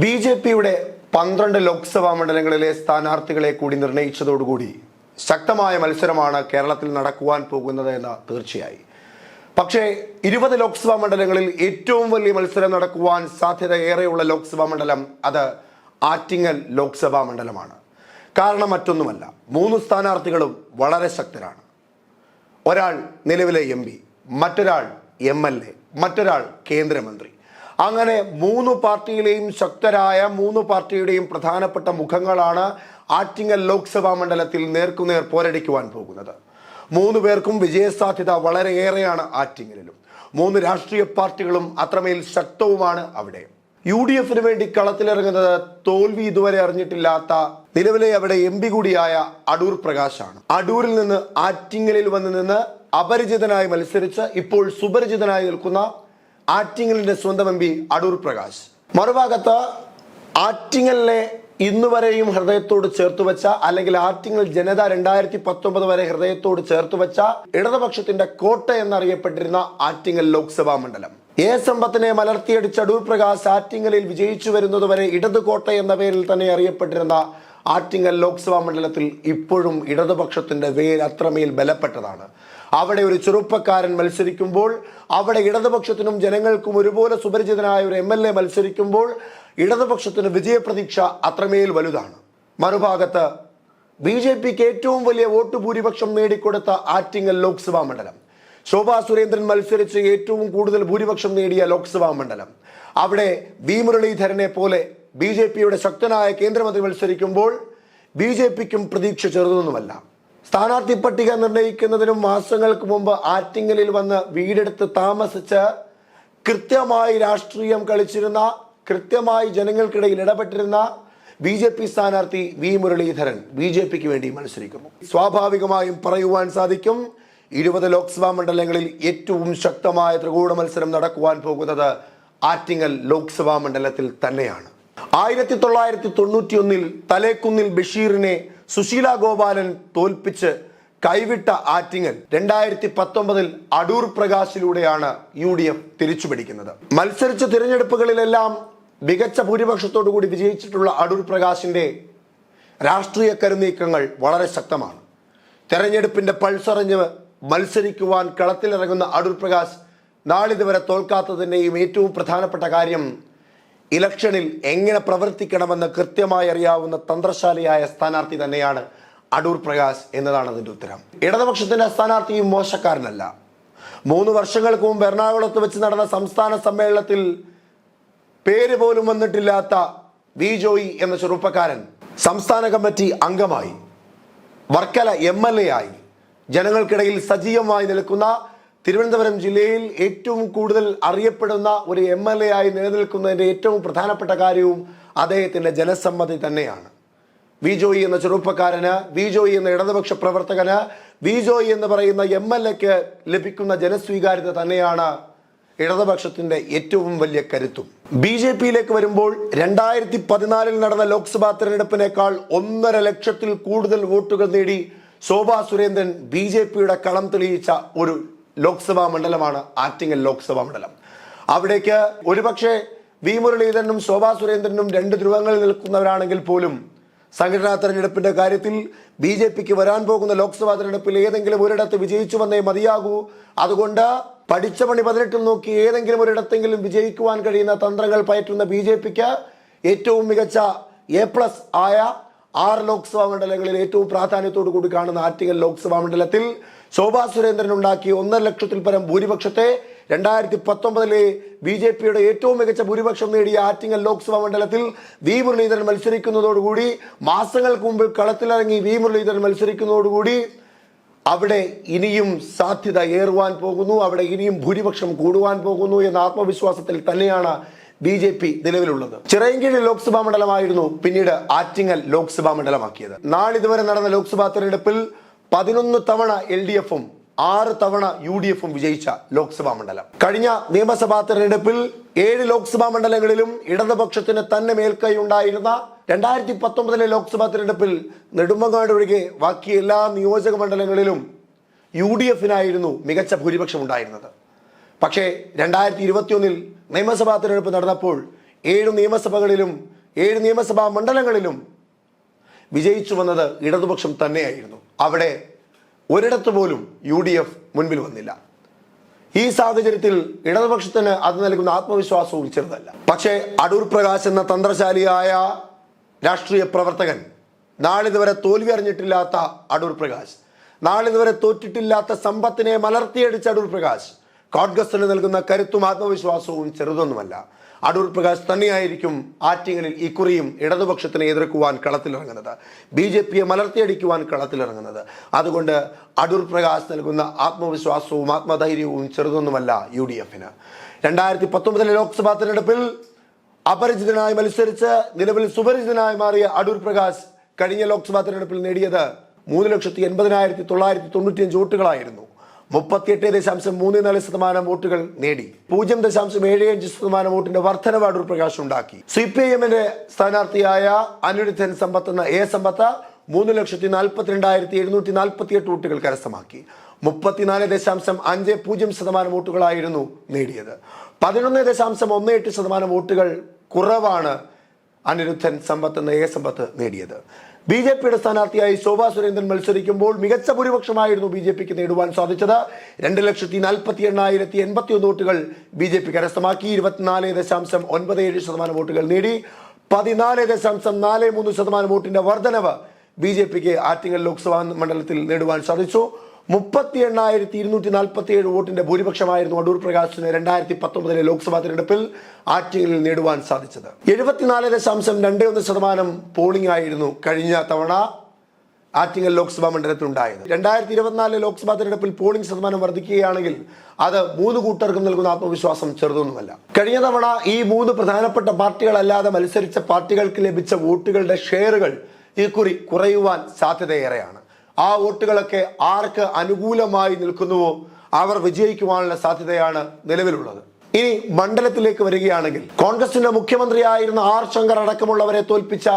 ബി.ജെ.പിയുടെ 12 ലോക്സഭാ മണ്ഡലങ്ങളിലെ സ്ഥാനാർത്ഥികളെ കൂടി നിർണയിച്ചതോടുകൂടി ശക്തമായ മത്സരമാണ് കേരളത്തിൽ നടക്കുവാൻ പോകുന്നത് എന്ന് തീർച്ചയായി. പക്ഷേ 20 ലോക്സഭാ മണ്ഡലങ്ങളിൽ ഏറ്റവും വലിയ മത്സരം നടക്കുവാൻ സാധ്യത ഏറെയുള്ള ലോക്സഭാ മണ്ഡലം അത് ആറ്റിങ്ങൽ ലോക്സഭാ മണ്ഡലമാണ്. കാരണം മറ്റൊന്നുമല്ല, 3 സ്ഥാനാർത്ഥികളും വളരെ ശക്തരാണ്. ഒരാൾ നിലവിലെ MP, മറ്റൊരാൾ MLA, മറ്റൊരാൾ കേന്ദ്രമന്ത്രി. അങ്ങനെ 3 പാർട്ടിയിലെയും ശക്തരായ 3 പാർട്ടിയുടെയും പ്രധാനപ്പെട്ട മുഖങ്ങളാണ് ആറ്റിങ്ങൽ ലോക്സഭാ മണ്ഡലത്തിൽ നേർക്കുനേർ പോരടിക്കുവാൻ പോകുന്നത്. 3 പേർക്കും വിജയസാധ്യത വളരെയേറെയാണ്. ആറ്റിങ്ങലിലും 3 രാഷ്ട്രീയ പാർട്ടികളും അത്രമേൽ ശക്തവുമാണ്. അവിടെ UDFന് വേണ്ടി കളത്തിലിറങ്ങുന്നത് തോൽവി ഇതുവരെ അറിഞ്ഞിട്ടില്ലാത്ത നിലവിലെ അവിടെ MP കൂടിയായ അടൂർ പ്രകാശാണ്. അടൂരിൽ നിന്ന് ആറ്റിങ്ങലിൽ നിന്ന് അപരിചിതനായി മത്സരിച്ച് ഇപ്പോൾ സുപരിചിതനായി നിൽക്കുന്ന ആറ്റിങ്ങലിന്റെ സ്വന്തം MP അടൂർ പ്രകാശ്. മറുഭാഗത്ത് ആറ്റിങ്ങലിനെ ഇന്നുവരെയും ഹൃദയത്തോട് ചേർത്തുവെച്ച, അല്ലെങ്കിൽ ആറ്റിങ്ങൽ ജനത 2019 വരെ ഹൃദയത്തോട് ചേർത്തുവെച്ച ഇടതുപക്ഷത്തിന്റെ കോട്ട എന്നറിയപ്പെട്ടിരുന്ന ആറ്റിങ്ങൽ ലോക്സഭാ മണ്ഡലം. സമ്പത്തിനെ മലർത്തിയടിച്ച അടൂർ പ്രകാശ് ആറ്റിങ്ങലിൽ വിജയിച്ചു വരുന്നതുവരെ ഇടതു കോട്ട എന്ന പേരിൽ തന്നെ അറിയപ്പെട്ടിരുന്ന ആറ്റിങ്ങൽ ലോക്സഭാ മണ്ഡലത്തിൽ ഇപ്പോഴും ഇടതുപക്ഷത്തിന്റെ വേര് അത്രമേൽ ബലപ്പെട്ടതാണ്. അവിടെ ഒരു ചെറുപ്പക്കാരൻ മത്സരിക്കുമ്പോൾ, അവിടെ ഇടതുപക്ഷത്തിനും ജനങ്ങൾക്കും ഒരുപോലെ സുപരിചിതനായ ഒരു MLA മത്സരിക്കുമ്പോൾ ഇടതുപക്ഷത്തിന് വിജയപ്രതീക്ഷ അത്രമേൽ വലുതാണ്. മറുഭാഗത്ത് BJPക്ക് ഏറ്റവും വലിയ വോട്ട് ഭൂരിപക്ഷം നേടിക്കൊടുത്ത ആറ്റിങ്ങൽ ലോക്സഭാ മണ്ഡലം, ശോഭാ സുരേന്ദ്രൻ മത്സരിച്ച് ഏറ്റവും കൂടുതൽ ഭൂരിപക്ഷം നേടിയ ലോക്സഭാ മണ്ഡലം, അവിടെ V മുരളീധരനെ പോലെ BJPയുടെ ശക്തനായ കേന്ദ്രമന്ത്രി മത്സരിക്കുമ്പോൾ BJPക്കും പ്രതീക്ഷ ചെറുതൊന്നുമല്ല. സ്ഥാനാർത്ഥി പട്ടിക നിർണയിക്കുന്നതിനും മാസങ്ങൾക്ക് മുമ്പ് ആറ്റിങ്ങലിൽ വന്ന് വീടെടുത്ത് താമസിച്ച് കൃത്യമായി രാഷ്ട്രീയം കളിച്ചിരുന്ന, കൃത്യമായി ജനങ്ങൾക്കിടയിൽ ഇടപെട്ടിരുന്ന BJP സ്ഥാനാർത്ഥി V മുരളീധരൻ BJPക്ക് വേണ്ടി മത്സരിക്കുന്നു. സ്വാഭാവികമായും പറയുവാൻ സാധിക്കും, 20 ലോക്സഭാ മണ്ഡലങ്ങളിൽ ഏറ്റവും ശക്തമായ ത്രികോണ മത്സരം നടക്കുവാൻ പോകുന്നത് ആറ്റിങ്ങൽ ലോക്സഭാ മണ്ഡലത്തിൽ തന്നെയാണ്. 1991 തലേക്കുന്നിൽ ബഷീറിനെ സുശീല ഗോപാലൻ തോൽപ്പിച്ച് കൈവിട്ട ആറ്റിങ്ങൽ 2019 അടൂർ പ്രകാശിലൂടെയാണ് UDF തിരിച്ചുപിടിക്കുന്നത്. മത്സരിച്ച തിരഞ്ഞെടുപ്പുകളിലെല്ലാം മികച്ച ഭൂരിപക്ഷത്തോടു കൂടി വിജയിച്ചിട്ടുള്ള അടൂർ പ്രകാശിന്റെ രാഷ്ട്രീയ കരുനീക്കങ്ങൾ വളരെ ശക്തമാണ്. തെരഞ്ഞെടുപ്പിന്റെ പൾസറിഞ്ഞ് മത്സരിക്കുവാൻ കളത്തിലിറങ്ങുന്ന അടൂർ പ്രകാശ് നാളിതുവരെ തോൽക്കാത്തതിൻ്റെയും ഏറ്റവും പ്രധാനപ്പെട്ട കാര്യം, ഇലക്ഷനിൽ എങ്ങനെ പ്രവർത്തിക്കണമെന്ന് കൃത്യമായി അറിയാവുന്ന തന്ത്രശാലിയായ സ്ഥാനാർത്ഥി തന്നെയാണ് അടൂർ പ്രകാശ് എന്നതാണ് അതിൻ്റെ ഉത്തരം. ഇടതുപക്ഷത്തിന്റെ സ്ഥാനാർത്ഥിയും മോശക്കാരനല്ല. 3 വർഷങ്ങൾക്ക് മുമ്പ് എറണാകുളത്ത് വെച്ച് നടന്ന സംസ്ഥാന സമ്മേളനത്തിൽ പേര് പോലും വന്നിട്ടില്ലാത്ത വി ജോയി എന്ന ചെറുപ്പക്കാരൻ സംസ്ഥാന കമ്മിറ്റി അംഗമായി, വർക്കല MLA ആയി, ജനങ്ങൾക്കിടയിൽ സജീവമായി നിൽക്കുന്ന, തിരുവനന്തപുരം ജില്ലയിൽ ഏറ്റവും കൂടുതൽ അറിയപ്പെടുന്ന ഒരു MLA ആയി നിലനിൽക്കുന്നതിൻ്റെ ഏറ്റവും പ്രധാനപ്പെട്ട കാര്യവും അദ്ദേഹത്തിൻ്റെ ജനസമ്മതി തന്നെയാണ്. വി ജോയി എന്ന ചെറുപ്പക്കാരന്, വി ജോയി എന്ന ഇടതുപക്ഷ പ്രവർത്തകന്, വി ജോയി എന്ന് പറയുന്ന MLAക്ക് ലഭിക്കുന്ന ജനസ്വീകാര്യത തന്നെയാണ് ഇടതുപക്ഷത്തിന്റെ ഏറ്റവും വലിയ കരുത്തും. BJPയിലേക്ക് വരുമ്പോൾ 2014 നടന്ന ലോക്സഭാ തെരഞ്ഞെടുപ്പിനേക്കാൾ 1.5 ലക്ഷത്തിൽ കൂടുതൽ വോട്ടുകൾ നേടി ശോഭാ സുരേന്ദ്രൻ BJPയുടെ കളം തെളിയിച്ച ഒരു ലോക്സഭാ മണ്ഡലമാണ് ആറ്റിങ്ങൽ ലോക്സഭാ മണ്ഡലം. അവിടേക്ക് ഒരുപക്ഷെ V മുരളീധരനും ശോഭാ സുരേന്ദ്രനും 2 ധ്രുവങ്ങളിൽ നിൽക്കുന്നവരാണെങ്കിൽ പോലും സംഘടനാ തെരഞ്ഞെടുപ്പിന്റെ കാര്യത്തിൽ BJPക്ക് വരാൻ പോകുന്ന ലോക്സഭാ തെരഞ്ഞെടുപ്പിൽ ഏതെങ്കിലും ഒരിടത്ത് വിജയിച്ചു വന്നേ മതിയാകൂ. അതുകൊണ്ട് പഠിച്ച പണി 18 നോക്കി ഏതെങ്കിലും ഒരിടത്തെങ്കിലും വിജയിക്കുവാൻ കഴിയുന്ന തന്ത്രങ്ങൾ പയറ്റുന്ന BJPക്ക് ഏറ്റവും മികച്ച A+ ആയ 6 ലോക്സഭാ മണ്ഡലങ്ങളിൽ ഏറ്റവും പ്രാധാന്യത്തോടു കൂടി കാണുന്ന ആറ്റിങ്ങൽ ലോക്സഭാ മണ്ഡലത്തിൽ ശോഭാ സുരേന്ദ്രൻ ഉണ്ടാക്കിയ 1.5 ലക്ഷത്തിൽ പരം ഭൂരിപക്ഷത്തെ 2019 BJPയുടെ ഏറ്റവും മികച്ച ഭൂരിപക്ഷം നേടിയ ആറ്റിങ്ങൽ ലോക്സഭാ മണ്ഡലത്തിൽ V മുരളീധരൻ മത്സരിക്കുന്നതോടുകൂടി, മാസങ്ങൾക്ക് മുമ്പ് കളത്തിലിറങ്ങി V മുരളീധരൻ മത്സരിക്കുന്നതോടുകൂടി അവിടെ ഇനിയും സാധ്യത ഏറുവാൻ പോകുന്നു, അവിടെ ഇനിയും ഭൂരിപക്ഷം കൂടുവാൻ പോകുന്നു എന്ന ആത്മവിശ്വാസത്തിൽ തന്നെയാണ് BJP നിലവിലുള്ളത്. ചിറയൻകീഴ് ലോക്സഭാ മണ്ഡലമായിരുന്നു പിന്നീട് ആറ്റിങ്ങൽ ലോക്സഭാ മണ്ഡലമാക്കിയത്. നാളിതുവരെ നടന്ന ലോക്സഭാ തെരഞ്ഞെടുപ്പിൽ 11 തവണ LDFും 6 തവണ UDFും വിജയിച്ച ലോക്സഭാ മണ്ഡലം. കഴിഞ്ഞ നിയമസഭാ തെരഞ്ഞെടുപ്പിൽ 7 ലോക്സഭാ മണ്ഡലങ്ങളിലും ഇടതുപക്ഷത്തിന് തന്നെ മേൽക്കൈ ഉണ്ടായിരുന്ന 2019 ലോക്സഭാ തെരഞ്ഞെടുപ്പിൽ നെടുമങ്ങാട് ഒഴികെ ബാക്കി എല്ലാ നിയോജക മണ്ഡലങ്ങളിലും UDFിനായിരുന്നു മികച്ച ഭൂരിപക്ഷം ഉണ്ടായിരുന്നത്. പക്ഷേ 2021 നിയമസഭാ തെരഞ്ഞെടുപ്പ് നടന്നപ്പോൾ 7 നിയമസഭകളിലും 7 നിയമസഭാ മണ്ഡലങ്ങളിലും വിജയിച്ചു വന്നത് ഇടതുപക്ഷം തന്നെയായിരുന്നു. അവിടെ ഒരിടത്ത് പോലും UDF മുൻപിൽ വന്നില്ല. ഈ സാഹചര്യത്തിൽ ഇടതുപക്ഷത്തിന് അത് നൽകുന്ന ആത്മവിശ്വാസവും ചെറുതല്ല. പക്ഷേ അടൂർ പ്രകാശ് എന്ന തന്ത്രശാലിയായ രാഷ്ട്രീയ പ്രവർത്തകൻ, നാളിതുവരെ തോൽവി അറിഞ്ഞിട്ടില്ലാത്ത അടൂർ പ്രകാശ്, നാളിതുവരെ തോറ്റിട്ടില്ലാത്ത സമ്പത്തിനെ മലർത്തിയടിച്ച അടൂർ പ്രകാശ് കോൺഗ്രസിന് നൽകുന്ന കരുത്തും ആത്മവിശ്വാസവും ചെറുതൊന്നുമല്ല. അടൂർ പ്രകാശ് തന്നെയായിരിക്കും ആറ്റിങ്ങലിൽ ഇക്കുറിയും ഇടതുപക്ഷത്തിനെ എതിർക്കുവാൻ കളത്തിലിറങ്ങുന്നത്, BJPയെ മലർത്തിയടിക്കുവാൻ കളത്തിലിറങ്ങുന്നത്. അതുകൊണ്ട് അടൂർ പ്രകാശ് നൽകുന്ന ആത്മവിശ്വാസവും ആത്മധൈര്യവും ചെറുതൊന്നുമല്ല UDFന്. 2019 ലോക്സഭാ തെരഞ്ഞെടുപ്പിൽ അപരിചിതനായി മത്സരിച്ച് നിലവിൽ സുപരിചിതനായി മാറിയ അടൂർ പ്രകാശ് കഴിഞ്ഞ ലോക്സഭാ തെരഞ്ഞെടുപ്പിൽ നേടിയത് 3,80,995 വോട്ടുകളായിരുന്നു. 38.34% വോട്ടുകൾ നേടി. 0.75% വോട്ടിന്റെ വർധനവ് അടൂർ പ്രകാശ് ഉണ്ടാക്കി. CPIMന്റെ സ്ഥാനാർത്ഥിയായ അനിരുദ്ധൻ സമ്പത്ത് എന്ന സമ്പത്ത് 3,42,748 വോട്ടുകൾ കരസ്ഥമാക്കി. 34.50% വോട്ടുകളായിരുന്നു നേടിയത്. 11.18% വോട്ടുകൾ കുറവാണ് അനിരുദ്ധൻ സമ്പത്ത് എന്ന സമ്പത്ത് നേടിയത്. BJPയുടെ സ്ഥാനാർത്ഥിയായി ശോഭാ സുരേന്ദ്രൻ മത്സരിക്കുമ്പോൾ മികച്ച ഭൂരിപക്ഷമായിരുന്നു BJPക്ക് നേടുവാൻ സാധിച്ചത്. 2,48,081 വോട്ടുകൾ BJP കരസ്ഥമാക്കി. 24.97% വോട്ടുകൾ നേടി. 14.43% വോട്ടിന്റെ വർധനവ് BJPക്ക് ആറ്റിങ്ങൽ ലോക്സഭാ മണ്ഡലത്തിൽ നേടുവാൻ സാധിച്ചു. 38,247 വോട്ടിന്റെ ഭൂരിപക്ഷമായിരുന്നു അടൂർ പ്രകാശിന് 2019 ലോക്സഭാ തെരഞ്ഞെടുപ്പിൽ ആറ്റിങ്ങലിൽ നേടുവാൻ സാധിച്ചത്. 74.21% പോളിംഗ് ആയിരുന്നു കഴിഞ്ഞ തവണ ആറ്റിങ്ങൽ ലോക്സഭാ മണ്ഡലത്തിൽ ഉണ്ടായത്. 2024 ലോക്സഭാ തെരഞ്ഞെടുപ്പിൽ പോളിംഗ് ശതമാനം വർദ്ധിക്കുകയാണെങ്കിൽ അത് 3 കൂട്ടർക്കും നൽകുന്ന ആത്മവിശ്വാസം ചെറുതൊന്നുമല്ല. കഴിഞ്ഞ തവണ ഈ 3 പ്രധാനപ്പെട്ട പാർട്ടികളല്ലാതെ മത്സരിച്ച പാർട്ടികൾക്ക് ലഭിച്ച വോട്ടുകളുടെ ഷെയറുകൾ ഇക്കുറി കുറയുവാൻ സാധ്യതയേറെയാണ്. ആ വോട്ടുകളൊക്കെ ആർക്ക് അനുകൂലമായി നിൽക്കുന്നുവോ അവർ വിജയിക്കുവാനുള്ള സാധ്യതയാണ് നിലവിലുള്ളത്. ഇനി മണ്ഡലത്തിലേക്ക് വരികയാണെങ്കിൽ കോൺഗ്രസിന്റെ മുഖ്യമന്ത്രിയായിരുന്ന R ശങ്കർ അടക്കമുള്ളവരെ തോൽപ്പിച്ച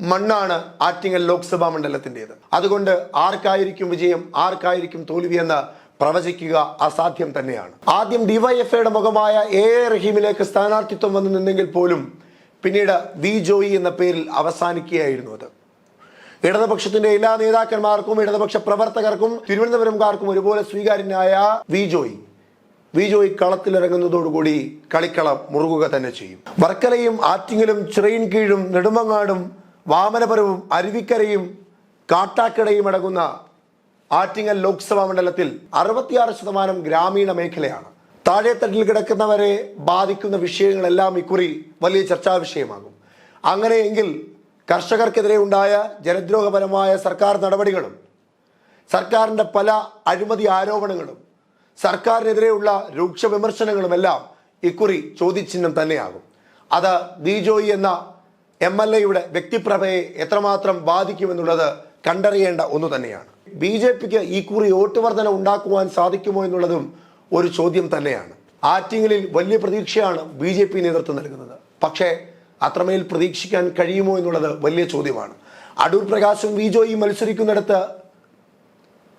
മണ്ണാണ് ആറ്റിങ്ങൽ ലോക്സഭാ മണ്ഡലത്തിൻ്റെത്. അതുകൊണ്ട് ആർക്കായിരിക്കും വിജയം, ആർക്കായിരിക്കും തോൽവിയെന്ന് പ്രവചിക്കുക അസാധ്യം തന്നെയാണ്. ആദ്യം DYFIയുടെ മുഖമായ AA റഹീമിലേക്ക് സ്ഥാനാർത്ഥിത്വം വന്നു നിന്നെങ്കിൽ പോലും പിന്നീട് V ജോയി എന്ന പേരിൽ അവസാനിക്കുകയായിരുന്നു അത്. ഇടതുപക്ഷത്തിന്റെ എല്ലാ നേതാക്കന്മാർക്കും ഇടതുപക്ഷ പ്രവർത്തകർക്കും തിരുവനന്തപുരംകാർക്കും ഒരുപോലെ സ്വീകാര്യനായ V ജോയി കളത്തിലിറങ്ങുന്നതോടുകൂടി കളിക്കളം മുറുകുക തന്നെ ചെയ്യും. വർക്കലയും ആറ്റിങ്ങലും ചിറയിൻകീഴും നെടുമങ്ങാടും വാമനപുരവും അരുവിക്കരയും കാട്ടാക്കടയും അടങ്ങുന്ന ആറ്റിങ്ങൽ ലോക്സഭാ മണ്ഡലത്തിൽ 66% ഗ്രാമീണ മേഖലയാണ്. താഴെത്തട്ടിൽ കിടക്കുന്നവരെ ബാധിക്കുന്ന വിഷയങ്ങളെല്ലാം ഇക്കുറി വലിയ ചർച്ചാ വിഷയമാകും. അങ്ങനെയെങ്കിൽ കർഷകർക്കെതിരെ ഉണ്ടായ ജനദ്രോഹപരമായ സർക്കാർ നടപടികളും സർക്കാരിൻ്റെ പല അഴിമതി ആരോപണങ്ങളും സർക്കാരിനെതിരെയുള്ള രൂക്ഷ വിമർശനങ്ങളുമെല്ലാം ഇക്കുറി ചോദ്യചിഹ്നം തന്നെയാകും. അത് V ജോയി എന്ന MLAയുടെ വ്യക്തിപ്രഭയെ എത്രമാത്രം ബാധിക്കുമെന്നുള്ളത് കണ്ടറിയേണ്ട ഒന്ന് തന്നെയാണ്. BJPക്ക് ഇക്കുറി വോട്ട് വർധന ഉണ്ടാക്കുവാൻ സാധിക്കുമോ എന്നുള്ളതും ഒരു ചോദ്യം തന്നെയാണ്. ആറ്റിങ്ങലിൽ വലിയ പ്രതീക്ഷയാണ് BJP നേതൃത്വം നൽകുന്നത്. പക്ഷേ അത്രമേൽ പ്രതീക്ഷിക്കാൻ കഴിയുമോ എന്നുള്ളത് വലിയ ചോദ്യമാണ്. അടൂർ പ്രകാശും V ജോയിയും മത്സരിക്കുന്നിടത്ത്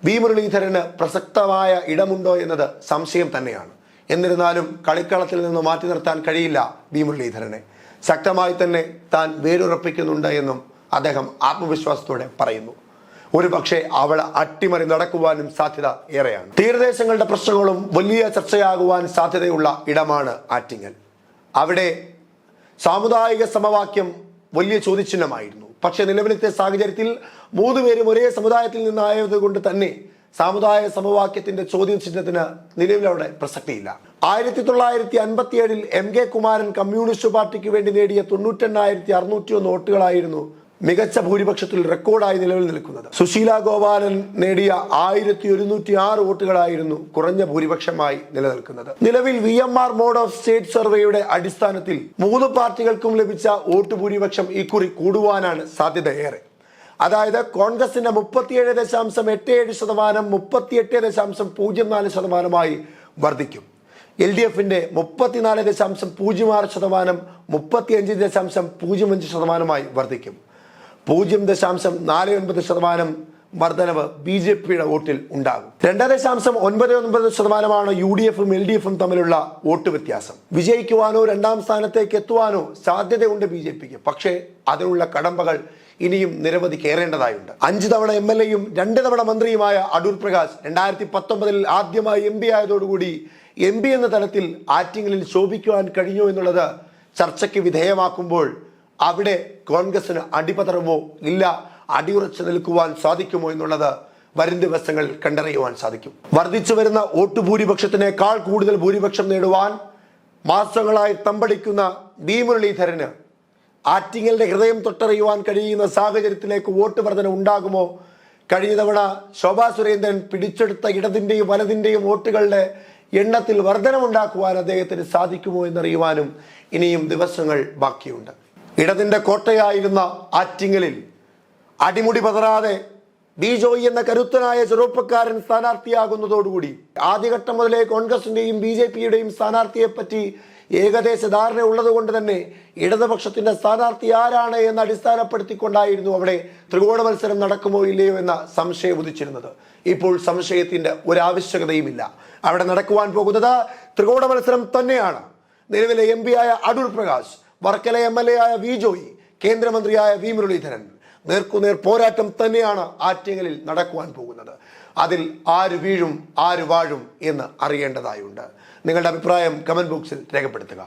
V മുരളീധരന് പ്രസക്തമായ ഇടമുണ്ടോ എന്നത് സംശയം തന്നെയാണ്. എന്നിരുന്നാലും കളിക്കളത്തിൽ നിന്ന് മാറ്റി നിർത്താൻ കഴിയില്ല V മുരളീധരനെ. ശക്തമായി തന്നെ താൻ വേരുറപ്പിക്കുന്നുണ്ട് എന്നും അദ്ദേഹം ആത്മവിശ്വാസത്തോടെ പറയുന്നു. ഒരു പക്ഷേ അവൾ അട്ടിമറി നടക്കുവാനും സാധ്യത ഏറെയാണ്. തീരദേശങ്ങളുടെ പ്രശ്നങ്ങളും വലിയ ചർച്ചയാകുവാൻ സാധ്യതയുള്ള ഇടമാണ് ആറ്റിങ്ങൽ. അവിടെ സാമുദായിക സമവാക്യം വലിയ ചോദ്യചിഹ്നമായിരുന്നു. പക്ഷെ നിലവിലത്തെ സാഹചര്യത്തിൽ 3 പേരും ഒരേ സമുദായത്തിൽ നിന്നായത് കൊണ്ട് തന്നെ സാമുദായിക സമവാക്യത്തിന്റെ ചോദ്യചിഹ്നത്തിന് നിലവിലവിടെ പ്രസക്തിയില്ല. 1957 MK കുമാരൻ കമ്മ്യൂണിസ്റ്റ് പാർട്ടിക്ക് വേണ്ടി നേടിയ 98,601 വോട്ടുകളായിരുന്നു മികച്ച ഭൂരിപക്ഷത്തിൽ റെക്കോർഡായി നിലവിൽ നിൽക്കുന്നത്. സുശീല ഗോപാലൻ നേടിയ 1,106 വോട്ടുകളായിരുന്നു കുറഞ്ഞ ഭൂരിപക്ഷമായി നിലനിൽക്കുന്നത്. നിലവിൽ VMR മോഡ് ഓഫ് സ്റ്റേറ്റ് സർവേയുടെ അടിസ്ഥാനത്തിൽ 3 പാർട്ടികൾക്കും ലഭിച്ച വോട്ട് ഭൂരിപക്ഷം ഇക്കുറി കൂടുവാനാണ് സാധ്യത ഏറെ. അതായത് കോൺഗ്രസിന്റെ 37.87%, 38.04% വർദ്ധിക്കും. LDFന്റെ 34.06%, 35.05% വർദ്ധിക്കും. 0.49% വർധനവ് BJPയുടെ വോട്ടിൽ ഉണ്ടാകും. 2.99% UDFും LDFും തമ്മിലുള്ള വോട്ട് വ്യത്യാസം. വിജയിക്കുവാനോ രണ്ടാം സ്ഥാനത്തേക്ക് എത്തുവാനോ സാധ്യതയുണ്ട് BJPക്ക്. പക്ഷേ അതിനുള്ള കടമ്പകൾ ഇനിയും നിരവധി കയറേണ്ടതായുണ്ട്. 5 തവണ MLAയും 2 തവണ മന്ത്രിയുമായ അടൂർ പ്രകാശ് 2019 ആദ്യമായി MP ആയതോടുകൂടി MP എന്ന തലത്തിൽ ആറ്റിങ്ങലിൽ ശോഭിക്കുവാൻ കഴിഞ്ഞു എന്നുള്ളത് ചർച്ചയ്ക്ക് വിധേയമാക്കുമ്പോൾ അവിടെ കോൺഗ്രസിന് അടിപതറുമോ ഇല്ല അടിയുറച്ചു നിൽക്കുവാൻ സാധിക്കുമോ എന്നുള്ളത് വരും ദിവസങ്ങളിൽ കണ്ടറിയുവാൻ സാധിക്കും. വർദ്ധിച്ചു വരുന്ന വോട്ട് ഭൂരിപക്ഷത്തിനേക്കാൾ കൂടുതൽ ഭൂരിപക്ഷം നേടുവാൻ മാസങ്ങളായി തമ്പടിക്കുന്ന വി മുരളീധരന് ആറ്റിങ്ങലിന്റെ ഹൃദയം തൊട്ടറിയുവാൻ കഴിയുന്ന സാഹചര്യത്തിലേക്ക് വോട്ട് വർധന ഉണ്ടാകുമോ? കഴിഞ്ഞ തവണ ശോഭാ സുരേന്ദ്രൻ പിടിച്ചെടുത്ത ഇടതിന്റെയും വലതിന്റെയും വോട്ടുകളുടെ എണ്ണത്തിൽ വർധനമുണ്ടാക്കുവാൻ അദ്ദേഹത്തിന് സാധിക്കുമോ എന്നറിയുവാനും ഇനിയും ദിവസങ്ങൾ ബാക്കിയുണ്ട്. ഇടതിന്റെ കോട്ടയായിരുന്ന ആറ്റിങ്ങലിൽ അടിമുടി പതറാതെ ജോയി എന്ന കരുത്തനായ ചെറുപ്പക്കാരൻ സ്ഥാനാർത്ഥിയാകുന്നതോടുകൂടി ആദ്യഘട്ടം മുതലേ കോൺഗ്രസിന്റെയും BJPയുടെയും സ്ഥാനാർത്ഥിയെ പറ്റി ഏകദേശ ധാരണ ഉള്ളത് കൊണ്ട് തന്നെ ഇടതുപക്ഷത്തിന്റെ സ്ഥാനാർത്ഥി ആരാണ് എന്ന് അടിസ്ഥാനപ്പെടുത്തിക്കൊണ്ടായിരുന്നു അവിടെ ത്രികോണ മത്സരം നടക്കുമോ ഇല്ലയോ എന്ന സംശയം ഉദിച്ചിരുന്നത്. ഇപ്പോൾ സംശയത്തിന്റെ ഒരാവശ്യകതയുമില്ല. അവിടെ നടക്കുവാൻ പോകുന്നത് ത്രികോണ മത്സരം തന്നെയാണ്. നിലവിലെ MP ആയ അടൂർ പ്രകാശ്, വർക്കല MLA ആയ ജോയി, കേന്ദ്രമന്ത്രിയായ വി മുരളീധരൻ നേർക്കുനേർ പോരാട്ടം തന്നെയാണ് ആറ്റിങ്ങലിൽ നടക്കുവാൻ പോകുന്നത്. അതിൽ ആര് വീഴും ആര് വാഴും എന്ന് അറിയേണ്ടതായുണ്ട്. നിങ്ങളുടെ അഭിപ്രായം കമന്റ് ബോക്സിൽ രേഖപ്പെടുത്തുക.